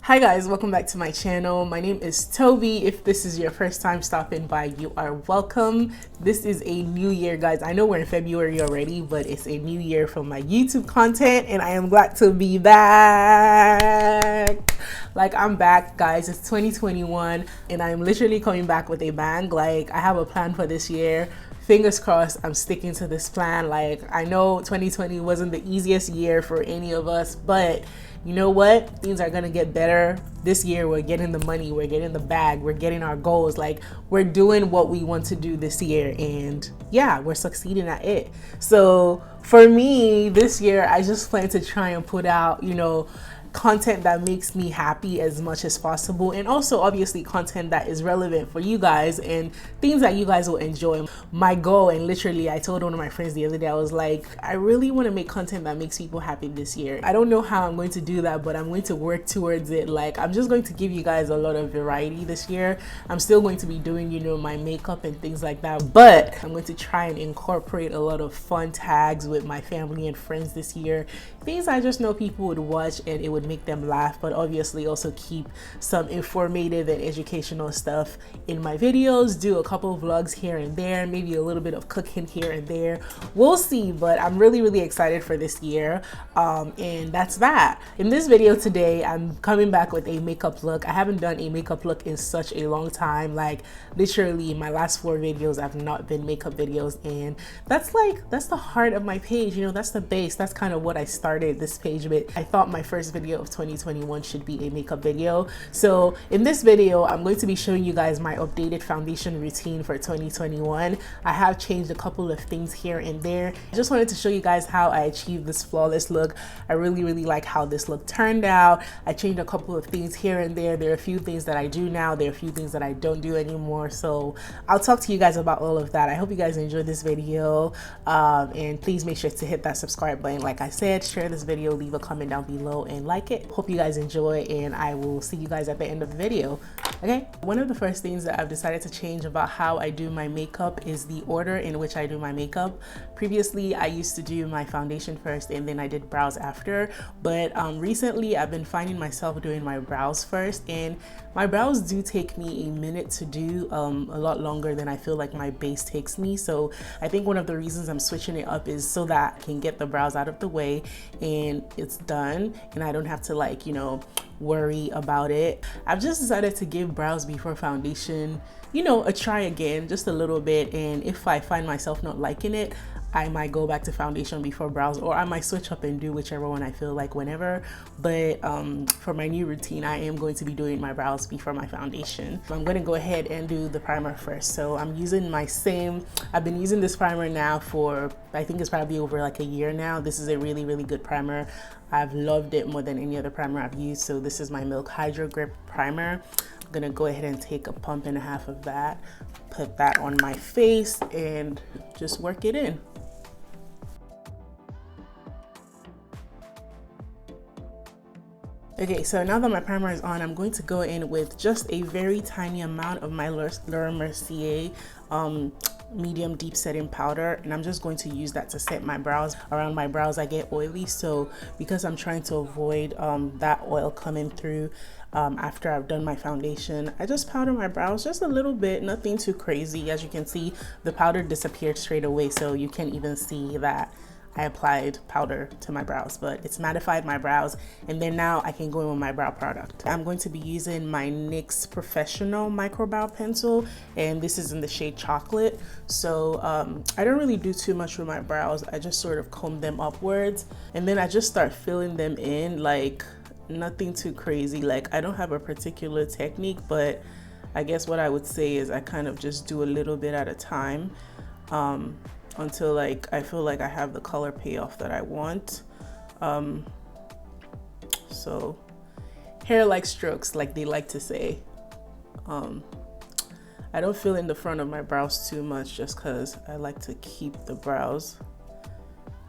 Hi guys, welcome back to my channel. My name is Tobie. If this is your first time stopping by, you are welcome. This is a new year, guys. I know we're in February already, but it's a new year for my YouTube content and I am glad to be back. Like, I'm back, guys. It's 2021 and I'm literally coming back with a bang. Like, I have a plan for this year. Fingers crossed I'm sticking to this plan. Like, I know 2020 wasn't the easiest year for any of us, but you know what? Things are gonna get better. This year we're getting the money, we're getting the bag, we're getting our goals. Like, we're doing what we want to do this year and yeah, we're succeeding at it. So for me, this year, I just plan to try and put out, content that makes me happy as much as possible, and also obviously content that is relevant for you guys and things that you guys will enjoy. My goal, and literally I told one of my friends the other day, I was like, I really want to make content that makes people happy this year. I don't know how I'm going to do that, but I'm going to work towards it. Like, I'm just going to give you guys a lot of variety this year. I'm still going to be doing my makeup and things like that, but I'm going to try and incorporate a lot of fun tags with my family and friends this year, things I just know people would watch and it would make them laugh, but obviously also keep some informative and educational stuff in my videos. Do a couple vlogs here and there, maybe a little bit of cooking here and there. We'll see, but I'm really excited for this year. And that's that. In this video today, I'm coming back with a makeup look. I haven't done a makeup look in such a long time. Like, literally my last 4 videos have not been makeup videos, and that's the heart of my page. That's the base. That's kind of what I started this page with. I thought my first video of 2021 should be a makeup video. So in this video, I'm going to be showing you guys my updated foundation routine for 2021. I have changed a couple of things here and there. I just wanted to show you guys how I achieved this flawless look. I really like how this look turned out. I changed a couple of things here and there. There are a few things that I do now. There are a few things that I don't do anymore. So I'll talk to you guys about all of that. I hope you guys enjoyed this video. And please make sure to hit that subscribe button. Like I said, share this video, leave a comment down below and like it. Hope you guys enjoy, and I will see you guys at the end of the video. Okay, one of the first things that I've decided to change about how I do my makeup is the order in which I do my makeup. Previously, I used to do my foundation first and then I did brows after, but recently I've been finding myself doing my brows first, and my brows do take me a minute to do, a lot longer than I feel like my base takes me. So I think one of the reasons I'm switching it up is so that I can get the brows out of the way and it's done and I don't have to worry about it. I've just decided to give brows before foundation a try again, just a little bit, and if I find myself not liking it, I might go back to foundation before brows, or I might switch up and do whichever one I feel like whenever. But for my new routine, I am going to be doing my brows before my foundation. I'm going to go ahead and do the primer first. So I'm using I've been using this primer now for, I think it's probably over like a year now. This is a really good primer. I've loved it more than any other primer I've used. So this is my Milk Hydro Grip primer. I'm gonna go ahead and take a pump and a half of that, put that on my face and just work it in. Okay, so now that my primer is on, I'm going to go in with just a very tiny amount of my Laura Mercier medium deep setting powder, and I'm just going to use that to set my brows. Around my brows I get oily, so because I'm trying to avoid that oil coming through after I've done my foundation, I just powder my brows just a little bit, nothing too crazy. As you can see, the powder disappeared straight away, so you can't even see that I applied powder to my brows, but it's mattified my brows, and then now I can go in with my brow product. I'm going to be using my NYX Professional Micro Brow Pencil, and this is in the shade Chocolate. So I don't really do too much with my brows. I just sort of comb them upwards, and then I just start filling them in, like nothing too crazy. Like, I don't have a particular technique, but I guess what I would say is I kind of just do a little bit at a time. Until I feel like I have the color payoff that I want. So hair-like strokes, like they like to say. I don't fill in the front of my brows too much just because I like to keep the brows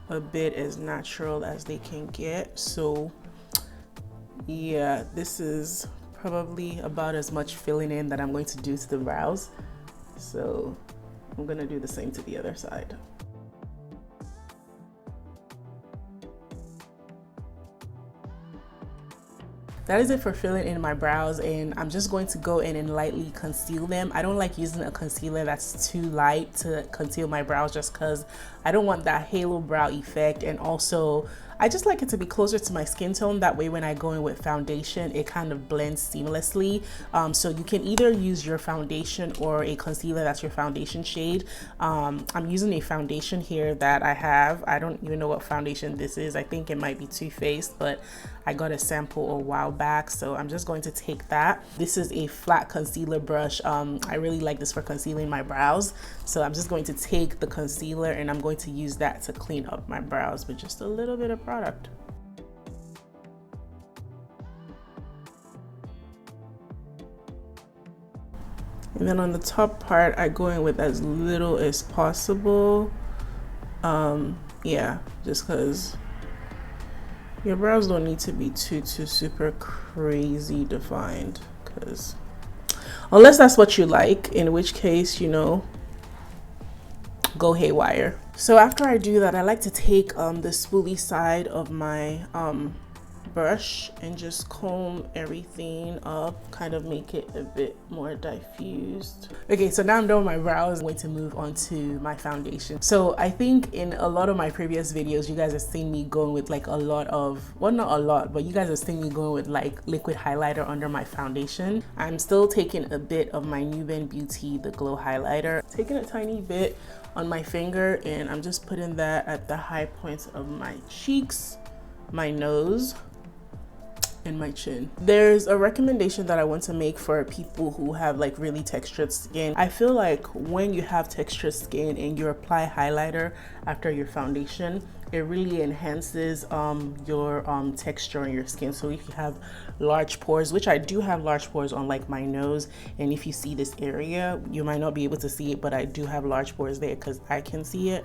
a bit as natural as they can get. So yeah, this is probably about as much filling in that I'm going to do to the brows. So I'm gonna do the same to the other side. that is it for filling in my brows, and I'm just going to go in and lightly conceal them. I don't like using a concealer that's too light to conceal my brows just because I don't want that halo brow effect, and also I just like it to be closer to my skin tone. That way when I go in with foundation, it kind of blends seamlessly. So you can either use your foundation or a concealer that's your foundation shade. I'm using a foundation here that I have. I don't even know what foundation this is. I think it might be Too Faced, but I got a sample a while back, so I'm just going to take that. This is a flat concealer brush. I really like this for concealing my brows. So I'm just going to take the concealer and I'm going to use that to clean up my brows with just a little bit of product. And then on the top part, I go in with as little as possible. Yeah, just because your brows don't need to be too super crazy defined, because unless that's what you like, in which case, you know, go haywire. So after I do that, I like to take the spoolie side of my brush and just comb everything up, kind of make it a bit more diffused. Okay, so now I'm done with my brows. I'm going to move on to my foundation. So I think in a lot of my previous videos, you guys have seen me going with like a lot of, well, not a lot, but you guys have seen me going with like liquid highlighter under my foundation. I'm still taking a bit of my Nuban Beauty, the glow highlighter, taking a tiny bit on my finger, and I'm just putting that at the high points of my cheeks, my nose, and my chin. There's a recommendation that I want to make for people who have like really textured skin. I feel like when you have textured skin and you apply highlighter after your foundation, it really enhances your texture on your skin. So if you have large pores, which I do have large pores on like my nose, and if you see this area, you might not be able to see it, but I do have large pores there because I can see it.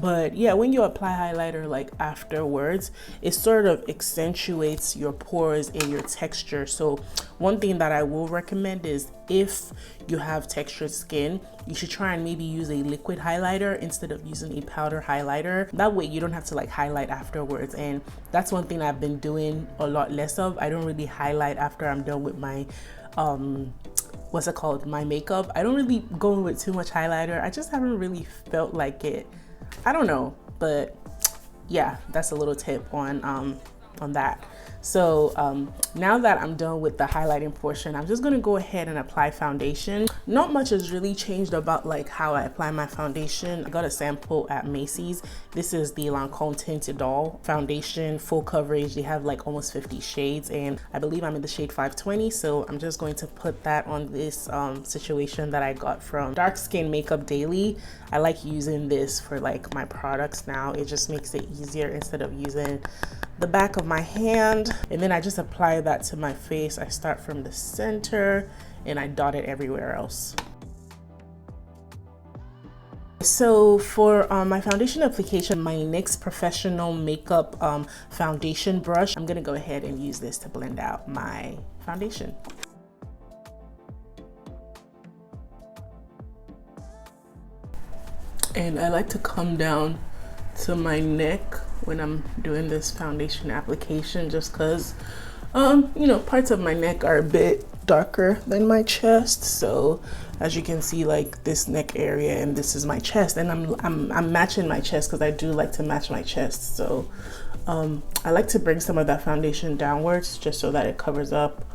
But yeah, when you apply highlighter like afterwards, it sort of accentuates your pores and your texture. So one thing that I will recommend is if you have textured skin, you should try and maybe use a liquid highlighter instead of using a powder highlighter. That way you don't have to like highlight afterwards, and that's one thing I've been doing a lot less of. I don't really highlight after I'm done with my what's it called, my makeup. I don't really go in with too much highlighter. I just haven't really felt like it. I don't know, but yeah, that's a little tip on that. So now that I'm done with the highlighting portion, I'm just gonna go ahead and apply foundation. Not much has really changed about like how I apply my foundation. I got a sample at Macy's. This is the Lancome Tinte Idole foundation, full coverage. They have like almost 50 shades, and I believe I'm in the shade 520. So I'm just going to put that on this situation that I got from Dark Skin Makeup Daily. I like using this for like my products now. It just makes it easier instead of using the back of my hand. And then I just apply that to my face. I start from the center and I dot it everywhere else. So for my foundation application, my NYX Professional Makeup foundation brush, I'm gonna go ahead and use this to blend out my foundation. And I like to come down to my neck when I'm doing this foundation application, just because you know, parts of my neck are a bit darker than my chest. So as you can see, like this neck area, and this is my chest, and I'm matching my chest because I do like to match my chest. So I like to bring some of that foundation downwards just so that it covers up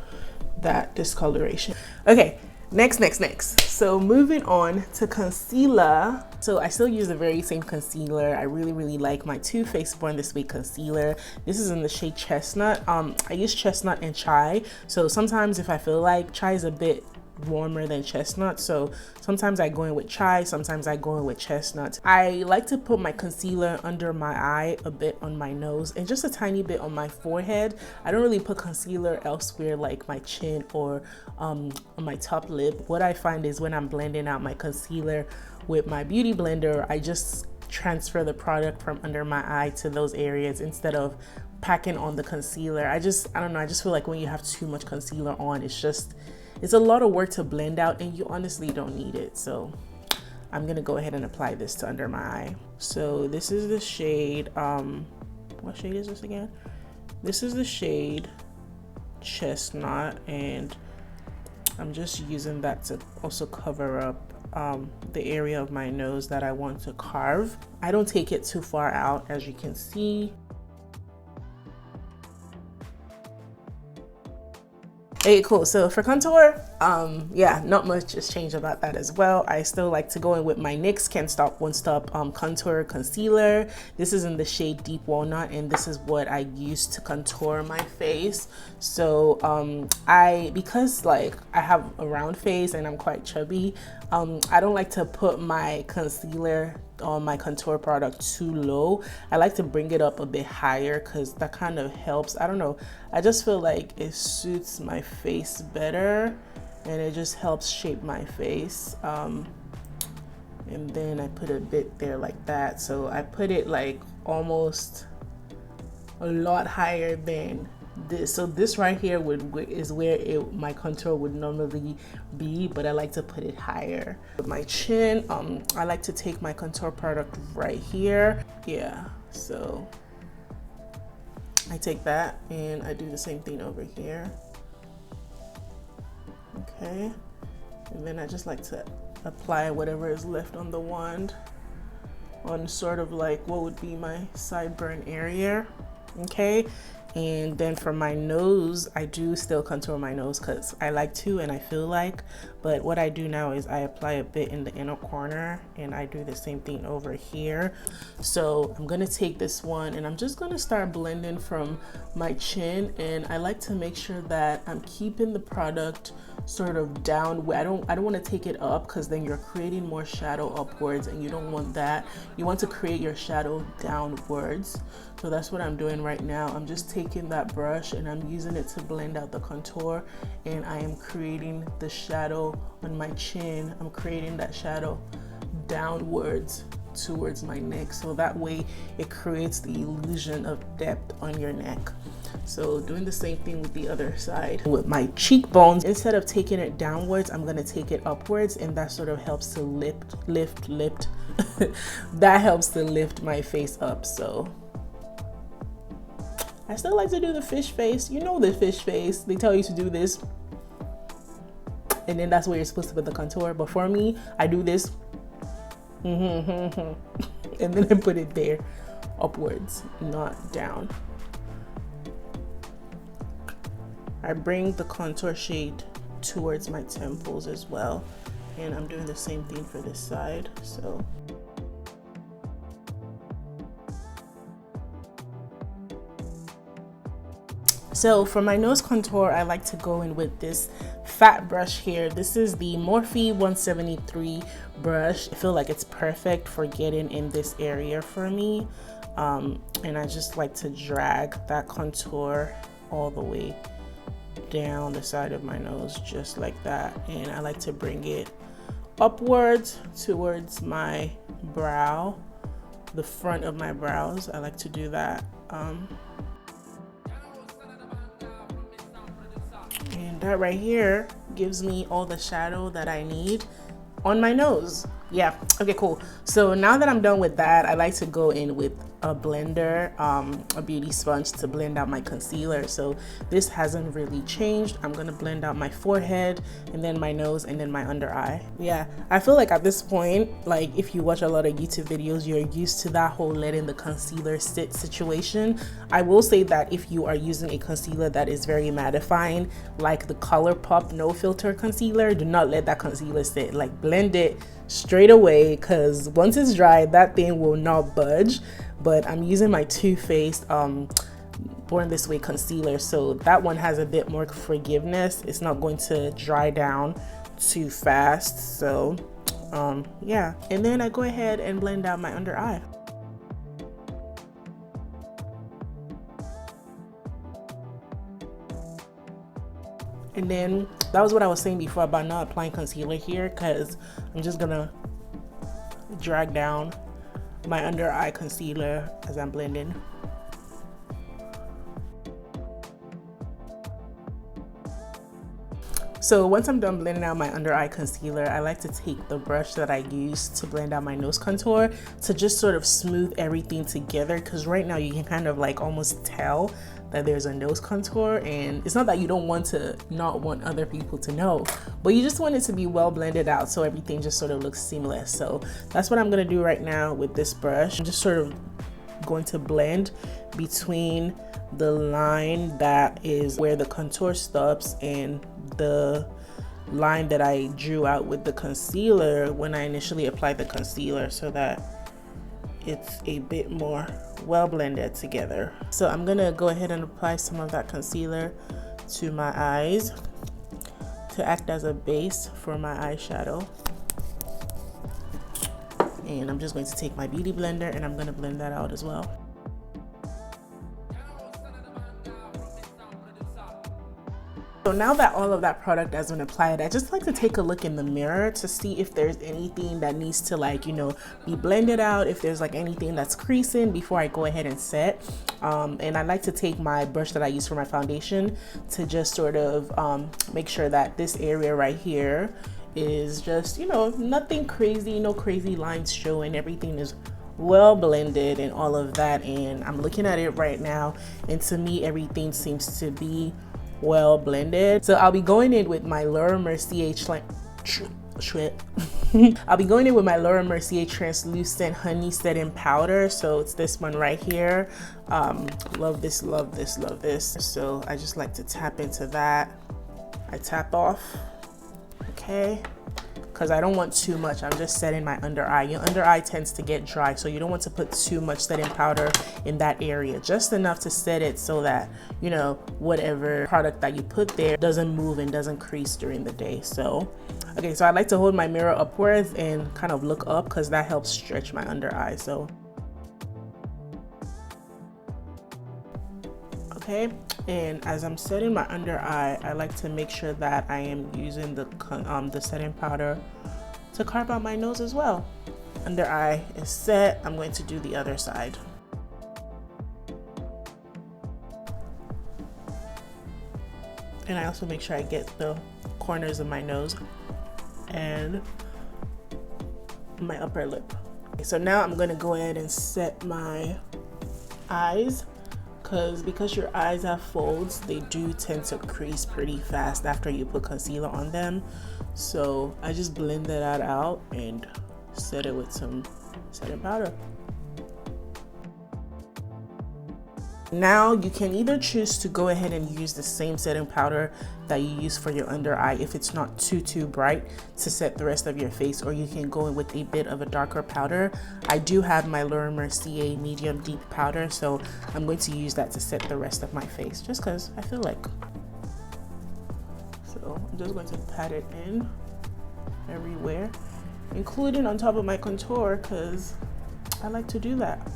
that discoloration. Okay, next. So moving on to concealer. So I still use the very same concealer. I really like my Too Faced Born This Way concealer. This is in the shade Chestnut. I use Chestnut and Chai. So sometimes if I feel like Chai is a bit warmer than Chestnut, so sometimes I go in with Chai, sometimes I go in with Chestnut. I like to put my concealer under my eye, a bit on my nose, and just a tiny bit on my forehead. I don't really put concealer elsewhere like my chin or on my top lip. What I find is when I'm blending out my concealer with my beauty blender, I just transfer the product from under my eye to those areas instead of packing on the concealer. I don't know, I just feel like when you have too much concealer on, it's a lot of work to blend out, and you honestly don't need it. So I'm gonna go ahead and apply this to under my eye. So this is the shade, what shade is this again? This is the shade Chestnut, and I'm just using that to also cover up the area of my nose that I want to carve. I don't take it too far out, as you can see. Okay, cool. So for contour, yeah, not much has changed about that as well. I still like to go in with my NYX Can't Stop Won't Stop contour concealer. This is in the shade Deep Walnut, and this is what I use to contour my face. So because like I have a round face and I'm quite chubby, I don't like to put my concealer on my contour product too low. I like to bring it up a bit higher because that kind of helps. I don't know, I just feel like it suits my face better and it just helps shape my face. And then I put a bit there like that, so I put it like almost a lot higher than this. So this right here is where my contour would normally be, but I like to put it higher. With my chin, I like to take my contour product right here. Yeah, so I take that and I do the same thing over here. Okay, and then I just like to apply whatever is left on the wand on sort of like what would be my sideburn area. Okay, and then for my nose, I do still contour my nose because I like to and I feel like, but what I do now is I apply a bit in the inner corner and I do the same thing over here. So I'm gonna take this one and I'm just gonna start blending from my chin, and I like to make sure that I'm keeping the product sort of down. I don't want to take it up because then you're creating more shadow upwards and you don't want that. You want to create your shadow downwards. So that's what I'm doing right now. I'm just taking that brush and I'm using it to blend out the contour, and I am creating the shadow on my chin. I'm creating that shadow downwards towards my neck, so that way it creates the illusion of depth on your neck. So doing the same thing with the other side. With my cheekbones, instead of taking it downwards, I'm gonna take it upwards, and that sort of helps to lift that helps to lift my face up. So I still like to do the fish face. You know the fish face, they tell you to do this and then that's where you're supposed to put the contour, but for me, I do this and then I put it there, upwards, not down. I bring the contour shade towards my temples as well, and I'm doing the same thing for this side. So for my nose contour, I like to go in with this fat brush here. This is the Morphe 173 brush. I feel like it's perfect for getting in this area for me. And I just like to drag that contour all the way down the side of my nose, just like that. And I like to bring it upwards towards my brow, the front of my brows. I like to do that. And that right here gives me all the shadow that I need on my nose. Yeah, okay, cool. So now that I'm done with that, I like to go in with a blender, a beauty sponge, to blend out my concealer. So this hasn't really changed. I'm gonna blend out my forehead and then my nose and then my under eye. Yeah, I feel like at this point, like if you watch a lot of YouTube videos, you're used to that whole letting the concealer sit situation. I will say that if you are using a concealer that is very mattifying, like the ColourPop No Filter concealer, do not let that concealer sit. Like blend it straight away, because once it's dry, that thing will not budge. But I'm using my Too Faced Born This Way concealer, so that one has a bit more forgiveness. It's not going to dry down too fast. So yeah, and then I go ahead and blend out my under eye. And then that was what I was saying before about not applying concealer here, because I'm just gonna drag down my under eye concealer as I'm blending. So once I'm done blending out my under eye concealer, I like to take the brush that I use to blend out my nose contour to just sort of smooth everything together, because right now you can kind of like almost tell that there's a nose contour, and it's not that you don't want to not want other people to know, but you just want it to be well blended out so everything just sort of looks seamless. So that's what I'm gonna do right now with this brush. I'm just sort of going to blend between the line that is where the contour stops and the line that I drew out with the concealer when I initially applied the concealer, so that it's a bit more well blended together. So I'm gonna go ahead and apply some of that concealer to my eyes to act as a base for my eyeshadow. And I'm just going to take my beauty blender and I'm gonna blend that out as well. So now that all of that product has been applied, I just like to take a look in the mirror to see if there's anything that needs to, like, you know, be blended out, if there's like anything that's creasing before I go ahead and set. And I like to take my brush that I use for my foundation to just sort of make sure that this area right here is just, you know, nothing crazy, no crazy lines showing, everything is well blended and all of that. And I'm looking at it right now, and to me everything seems to be well blended. So I'll be going in with my Laura Mercier I'll be going in with my Laura Mercier translucent honey setting powder. So it's this one right here. Love this, love this, love this. So I just like to tap into that. I tap off, okay, because I don't want too much. I'm just setting my under eye. Your under eye tends to get dry, so you don't want to put too much setting powder in that area. Just enough to set it so that, you know, whatever product that you put there doesn't move and doesn't crease during the day. So, okay, so I like to hold my mirror upwards and kind of look up because that helps stretch my under eye. So, okay, and as I'm setting my under eye, I like to make sure that I am using the setting powder to carve out my nose as well. Under eye is set. I'm going to do the other side. And I also make sure I get the corners of my nose and my upper lip. Okay, so now I'm going to go ahead and set my eyes. Because your eyes have folds, they do tend to crease pretty fast after you put concealer on them. So I just blend that out and set it with some setting powder. Now you can either choose to go ahead and use the same setting powder that you use for your under eye if it's not too bright to set the rest of your face, or you can go in with a bit of a darker powder. I do have my Laura Mercier medium deep powder, so I'm going to use that to set the rest of my face just because I feel like. So I'm just going to pat it in everywhere, including on top of my contour, because I like to do that.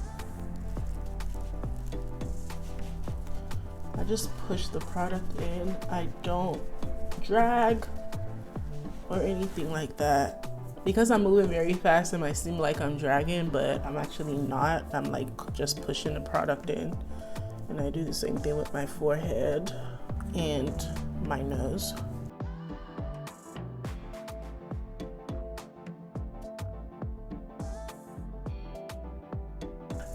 I just push the product in. I don't drag or anything like that. Because I'm moving very fast, it might seem like I'm dragging, but I'm actually not. I'm like just pushing the product in. And I do the same thing with my forehead and my nose.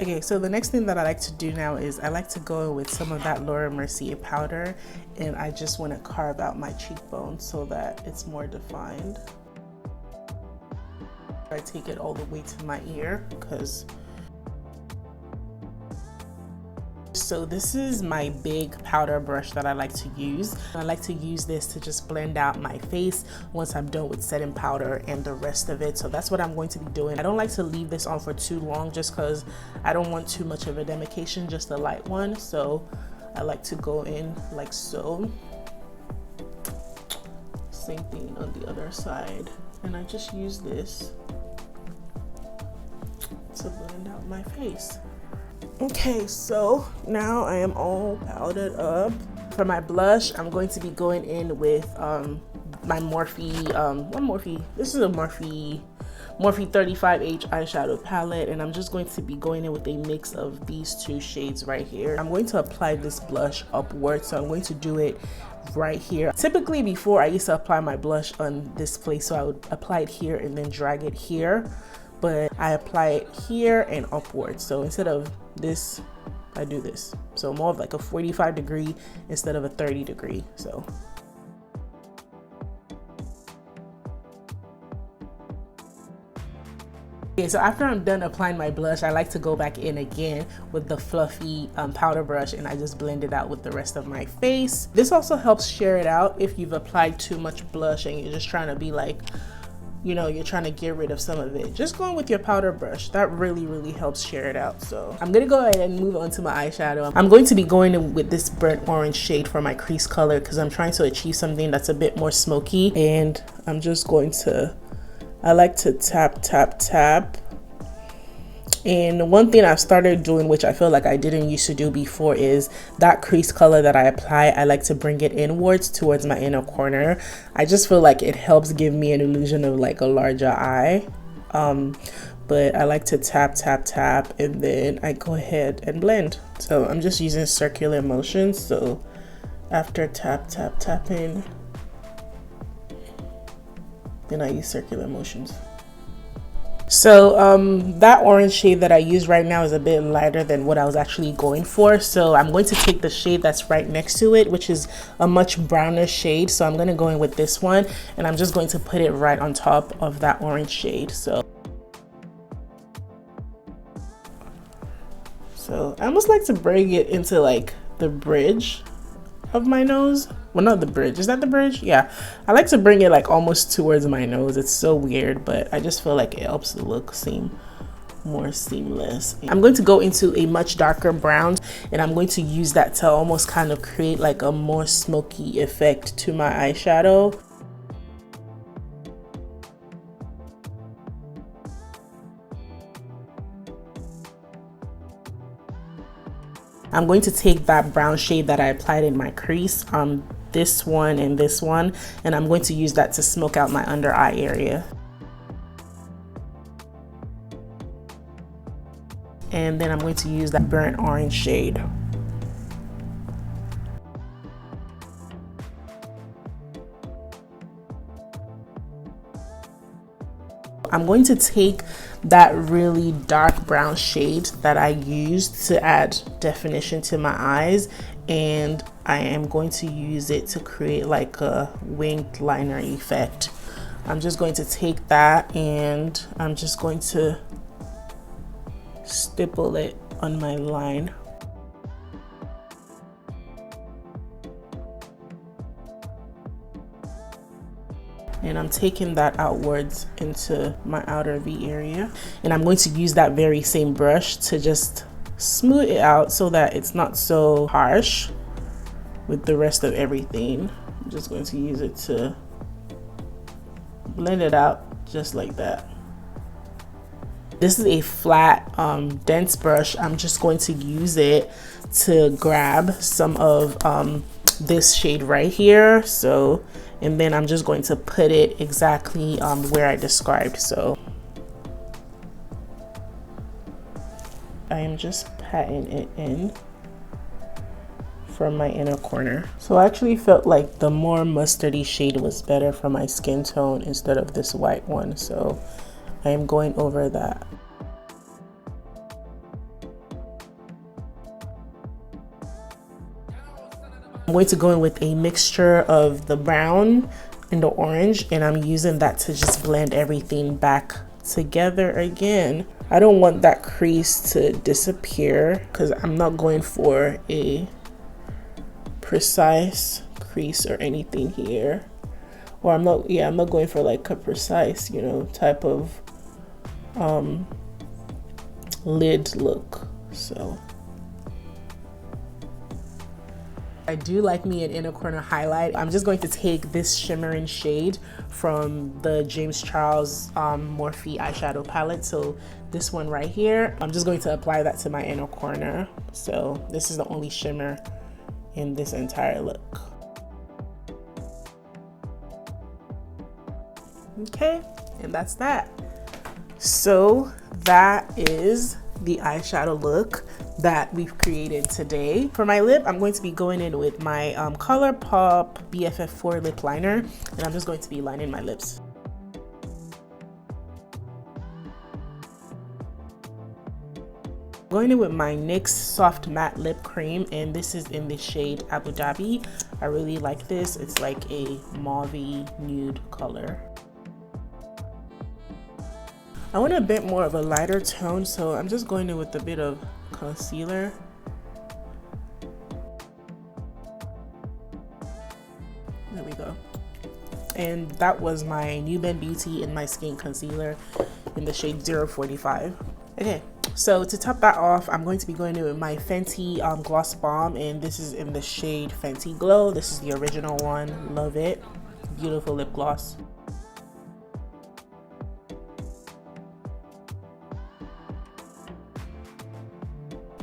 Okay, so the next thing that I like to do now is I like to go with some of that Laura Mercier powder, and I just want to carve out my cheekbone so that it's more defined. I take it all the way to my ear because so this is my big powder brush that I like to use. I like to use this to just blend out my face once I'm done with setting powder and the rest of it. So that's what I'm going to be doing. I don't like to leave this on for too long just because I don't want too much of a demication, just a light one. So I like to go in like so. Same thing on the other side. And I just use this to blend out my face. Okay, so now I am all powdered up. For my blush, I'm going to be going in with my Morphe, this is a Morphe Morphe 35H eyeshadow palette, and I'm just going to be going in with a mix of these two shades right here. I'm going to apply this blush upwards, so I'm going to do it right here. Typically before, I used to apply my blush on this place, so I would apply it here and then drag it here, but I apply it here and upwards. So instead of this, I do this. So more of like a 45 degree instead of a 30 degree. So okay, so after I'm done applying my blush, I like to go back in again with the fluffy powder brush, and I just blend it out with the rest of my face. This also helps share it out if you've applied too much blush and you're just trying to be like, you know, you're trying to get rid of some of it. Just going with your powder brush, that really helps share it out. So I'm gonna go ahead and move on to my eyeshadow. I'm going to be going in with this burnt orange shade for my crease color because I'm trying to achieve something that's a bit more smoky, and I'm just going to, I like to tap. And one thing I've started doing, which I feel like I didn't used to do before, is that crease color that I apply, I like to bring it inwards towards my inner corner. I just feel like it helps give me an illusion of like a larger eye. But I like to tap, and then I go ahead and blend. So I'm just using circular motions. So after tapping, then I use circular motions. So that orange shade that I use right now is a bit lighter than what I was actually going for. So I'm going to take the shade that's right next to it, which is a much browner shade. So I'm going to go in with this one, and I'm just going to put it right on top of that orange shade. So I almost like to bring it into like the bridge of my nose. Well, not the bridge. Is that the bridge? Yeah. I like to bring it like almost towards my nose. It's so weird, but I just feel like it helps the look seem more seamless. I'm going to go into a much darker brown, and I'm going to use that to almost kind of create like a more smoky effect to my eyeshadow. I'm going to take that brown shade that I applied in my crease, this one and this one, and I'm going to use that to smoke out my under eye area. And then I'm going to use that burnt orange shade. I'm going to take that really dark brown shade that I used to add definition to my eyes, and I am going to use it to create like a winged liner effect. I'm just going to take that, and I'm just going to stipple it on my line. And I'm taking that outwards into my outer V area, and I'm going to use that very same brush to just smooth it out so that it's not so harsh with the rest of everything. I'm just going to use it to blend it out just like that. This is a flat dense brush. I'm just going to use it to grab some of this shade right here. So, and then I'm just going to put it exactly where I described. So I am just patting it in from my inner corner. So I actually felt like the more mustardy shade was better for my skin tone instead of this white one. So I am going over that. I'm going to go in with a mixture of the brown and the orange, and I'm using that to just blend everything back together again. I don't want that crease to disappear because I'm not going for a precise crease or anything here. Or I'm not going for like a precise, you know, type of lid look. So I do like me an inner corner highlight. I'm just going to take this shimmering shade from the James Charles Morphe eyeshadow palette. So this one right here, I'm just going to apply that to my inner corner. So this is the only shimmer in this entire look. Okay, and that's that. So that is the eyeshadow look that we've created today. For my lip, I'm going to be going in with my ColourPop BFF4 lip liner, and I'm just going to be lining my lips. Going in with my NYX Soft Matte Lip Cream, and this is in the shade Abudabi. I really like this. It's like a mauvey nude color. I want a bit more of a lighter tone, so I'm just going in with a bit of concealer. There we go. And that was my Nuban Beauty in My Skin concealer in the shade 045. Okay, so to top that off, I'm going to be going in with my Fenty Gloss Bomb, and this is in the shade Fenty Glow. This is the original one. Love it. Beautiful lip gloss.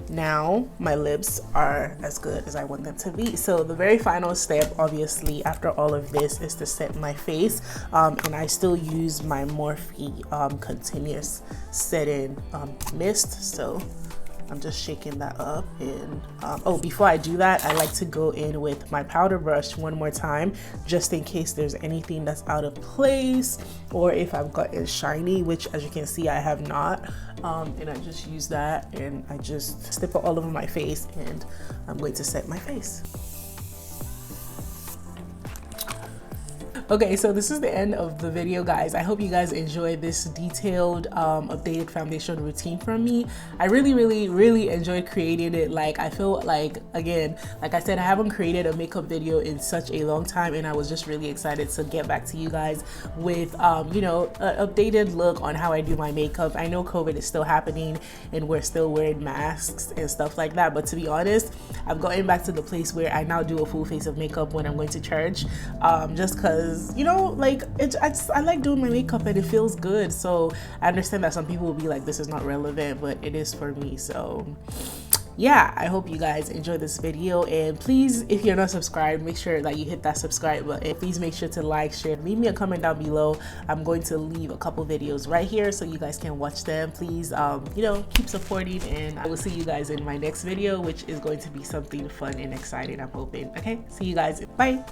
Now my lips are as good as I want them to be. So the very final step, obviously, after all of this is to set my face, and I still use my Morphe continuous setting mist. So I'm just shaking that up, and oh, before I do that, I like to go in with my powder brush one more time, just in case there's anything that's out of place, or if I've gotten shiny, which as you can see I have not. And I just use that, and I just stipple all over my face, and I'm going to set my face. Okay, so this is the end of the video, guys. I hope you guys enjoyed this detailed updated foundation routine from me. I really enjoyed creating it. Like, I feel like, again, like I said, I haven't created a makeup video in such a long time, and I was just really excited to get back to you guys with you know, an updated look on how I do my makeup. I know COVID is still happening and we're still wearing masks and stuff like that, but to be honest, I've gotten back to the place where I now do a full face of makeup when I'm going to church, just because, you know, like I like doing my makeup and it feels good. So I understand that some people will be like, this is not relevant, but it is for me. So yeah, I hope you guys enjoyed this video, and please, if you're not subscribed, make sure that you hit that subscribe button. Please make sure to like, share, leave me a comment down below. I'm going to leave a couple videos right here so you guys can watch them. Please you know, keep supporting, and I will see you guys in my next video, which is going to be something fun and exciting, I'm hoping. Okay, see you guys. Bye.